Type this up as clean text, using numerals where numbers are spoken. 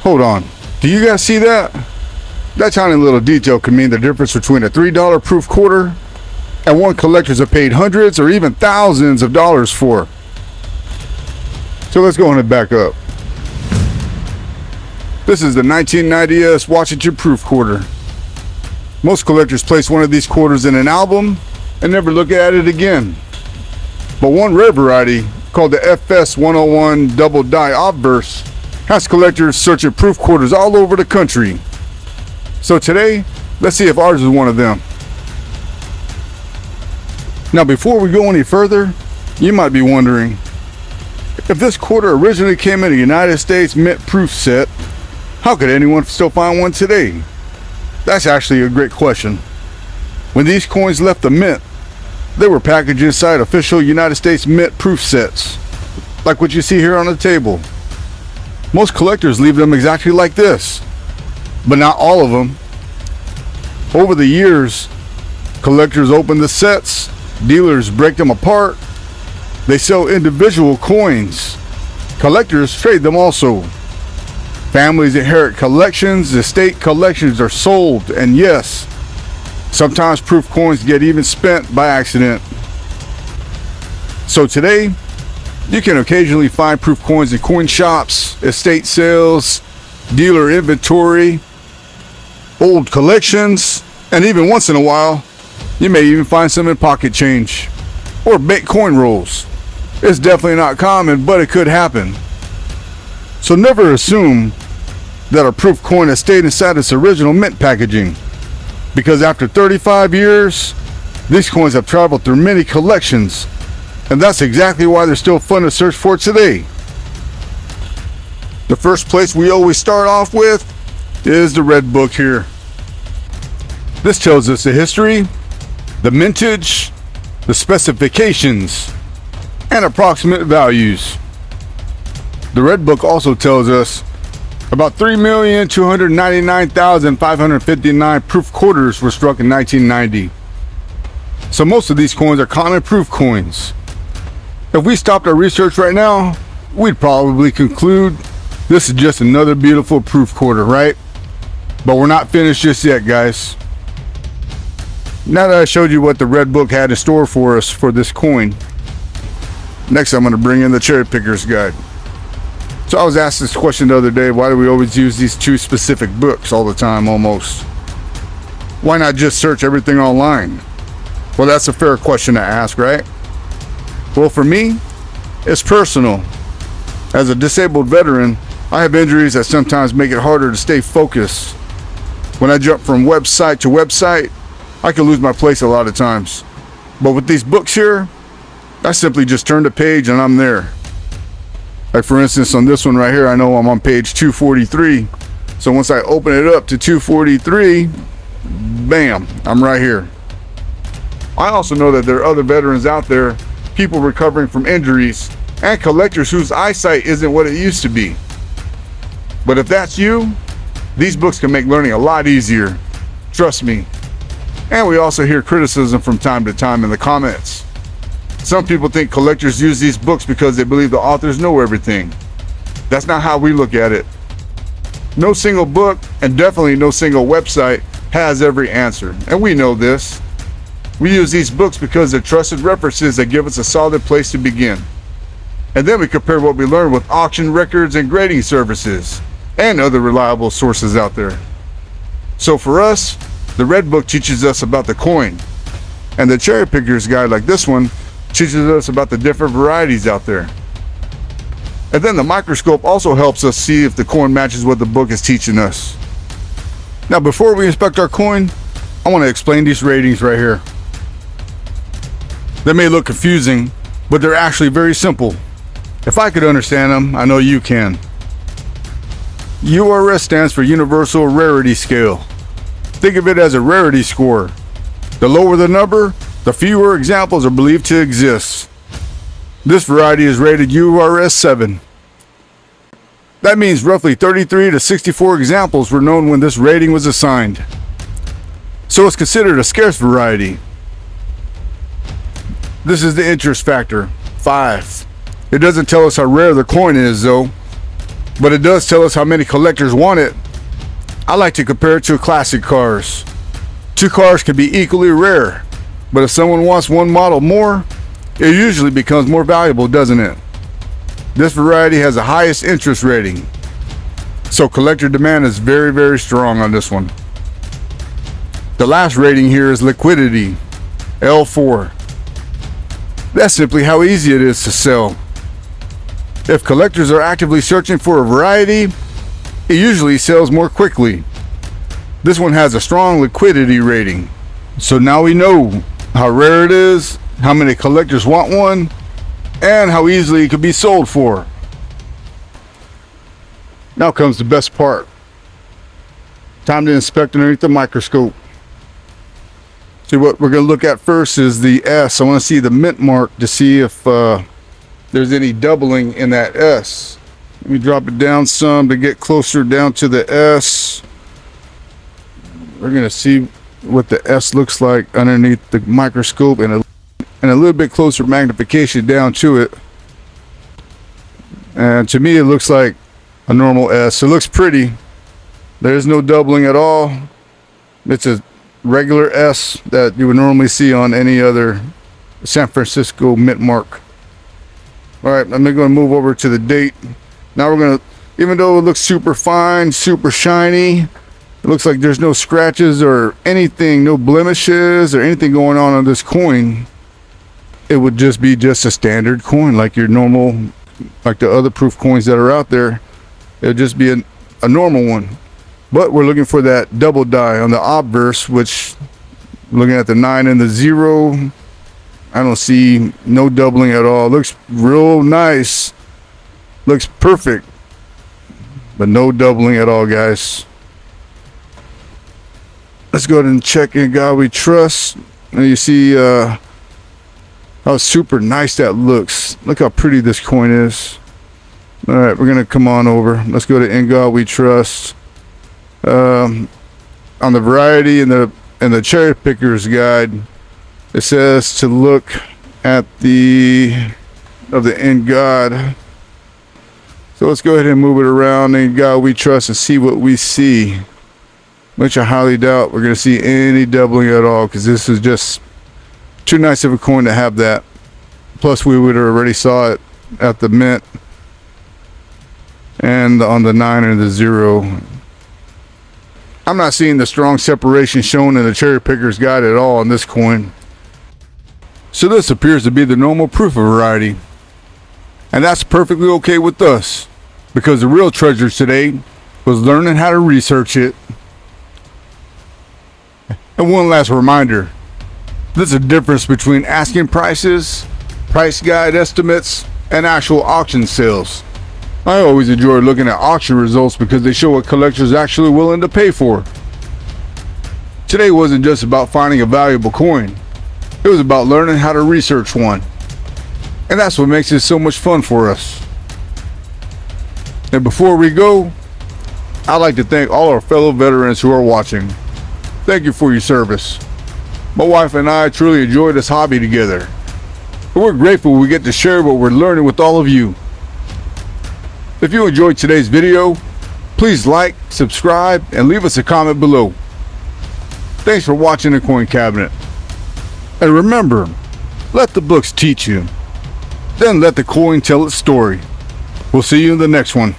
Hold on. Do you guys see that? That tiny little detail could mean the difference between a $3 proof quarter and one collectors have paid hundreds or even thousands of dollars for. So let's go on and back up. This is the 1990s Washington proof quarter. Most collectors place one of these quarters in an album and never look at it again. But one rare variety, called the FS 101 double die obverse, has collectors searching proof quarters all over the country. So today, let's see if ours is one of them. Now before we go any further, you might be wondering, if this quarter originally came in a United States mint proof set, how could anyone still find one today? That's actually a great question. When these coins left the mint, they were packaged inside official United States mint proof sets, like what you see here on the table. Most collectors leave them exactly like this, but not all of them. Over the years, collectors open the sets, dealers break them apart, they sell individual coins. Collectors trade them also. Families inherit collections, estate collections are sold, and yes, sometimes proof coins get even spent by accident. So today, you can occasionally find proof coins in coin shops, estate sales, dealer inventory, old collections, and even once in a while, you may even find some in pocket change or bank coin rolls. It's definitely not common, but it could happen. So never assume that a proof coin has stayed inside its original mint packaging, because after 35 years, these coins have traveled through many collections, and that's exactly why they're still fun to search for today. The first place we always start off with is the Red Book here. This tells us the history, the mintage, the specifications, and approximate values. The Red Book also tells us about 3,299,559 proof quarters were struck in 1990. So most of these coins are common proof coins. If we stopped our research right now, we'd probably conclude this is just another beautiful proof quarter, right? But we're not finished just yet, guys. Now that I showed you what the Red Book had in store for us for this coin, next I'm going to bring in the Cherry Pickers guide. So I was asked this question the other day, why do we always use these two specific books all the time almost? Why not just search everything online? Well, that's a fair question to ask, right? Well, for me, it's personal. As a disabled veteran, I have injuries that sometimes make it harder to stay focused. When I jump from website to website, I can lose my place a lot of times. But with these books here, I simply just turn the page and I'm there. Like for instance, on this one right here, I know I'm on page 243. So once I open it up to 243, bam, I'm right here. I also know that there are other veterans out there, people recovering from injuries, and collectors whose eyesight isn't what it used to be. But if that's you, these books can make learning a lot easier. Trust me. And we also hear criticism from time to time in the comments. Some people think collectors use these books because they believe the authors know everything. That's not how we look at it. No single book, and definitely no single website, has every answer, and we know this. We use these books because they're trusted references that give us a solid place to begin. And then we compare what we learn with auction records and grading services, and other reliable sources out there. So for us, the Red Book teaches us about the coin, and the Cherry Pickers guide like this one teaches us about the different varieties out there. And then the microscope also helps us see if the coin matches what the book is teaching us. Now before we inspect our coin, I want to explain these ratings right here. They may look confusing, but they're actually very simple. If I could understand them, I know you can. URS stands for Universal Rarity Scale. Think of it as a rarity score. The lower the number, the fewer examples are believed to exist. This variety is rated URS 7. That means roughly 33 to 64 examples were known when this rating was assigned. So it's considered a scarce variety. This is the interest factor, 5. It doesn't tell us how rare the coin is though. but it does tell us how many collectors want it. I like to compare it to classic cars. Two cars can be equally rare, but if someone wants one model more, it usually becomes more valuable, doesn't it? This variety has the highest interest rating, so collector demand is very, very strong on this one. The last rating here is liquidity, L4. That's simply how easy it is to sell. If collectors are actively searching for a variety, it usually sells more quickly. This one has a strong liquidity rating, so now we know how rare it is, how many collectors want one, and how easily it could be sold for. Now comes the best part. Time to inspect underneath the microscope. See, what we're going to look at first is the S. I want to see the mint mark to see if there's any doubling in that S. Let me drop it down some to get closer down to the S. We're going to see what the S looks like underneath the microscope and a little bit closer magnification down to it. And to me, it looks like a normal S. It looks pretty. There's no doubling at all. It's a regular S that you would normally see on any other San Francisco mint mark. All right, I'm going to move over to the date. Now we're going to, even though it looks super fine, super shiny, it looks like there's no scratches or anything, no blemishes or anything going on this coin. It would just be just a standard coin like your normal, like the other proof coins that are out there. It would just be a normal one. But we're looking for that double die on the obverse, which, looking at the 9 and the 0, I don't see no doubling at all. Looks real nice. Looks perfect. But no doubling at all, guys. Let's go ahead and check In God We Trust. And you see how super nice that looks. Look how pretty this coin is. All right, we're going to come on over. Let's go to In God We Trust. On the variety and the cherry pickers guide, it says to look at the In God. So let's go ahead and move it around. In God We Trust and see what we see, which I highly doubt we're going to see any doubling at all, because this is just too nice of a coin to have that. Plus we would have already saw it at the mint and on the 9 and the 0. I'm not seeing the strong separation shown in the cherry pickers guide at all on this coin. So this appears to be the normal proof of variety, and that's perfectly okay with us, because the real treasure today was learning how to research it. And one last reminder, there's a difference between asking prices, price guide estimates, and actual auction sales. I always enjoy looking at auction results because they show what collectors are actually willing to pay for. Today wasn't just about finding a valuable coin. It was about learning how to research one. And that's what makes it so much fun for us. And before we go, I'd like to thank all our fellow veterans who are watching. Thank you for your service. My wife and I truly enjoy this hobby together. And we're grateful we get to share what we're learning with all of you. If you enjoyed today's video, please like, subscribe, and leave us a comment below. Thanks for watching the Coin Cabinet. And remember, let the books teach you. Then let the coin tell its story. We'll see you in the next one.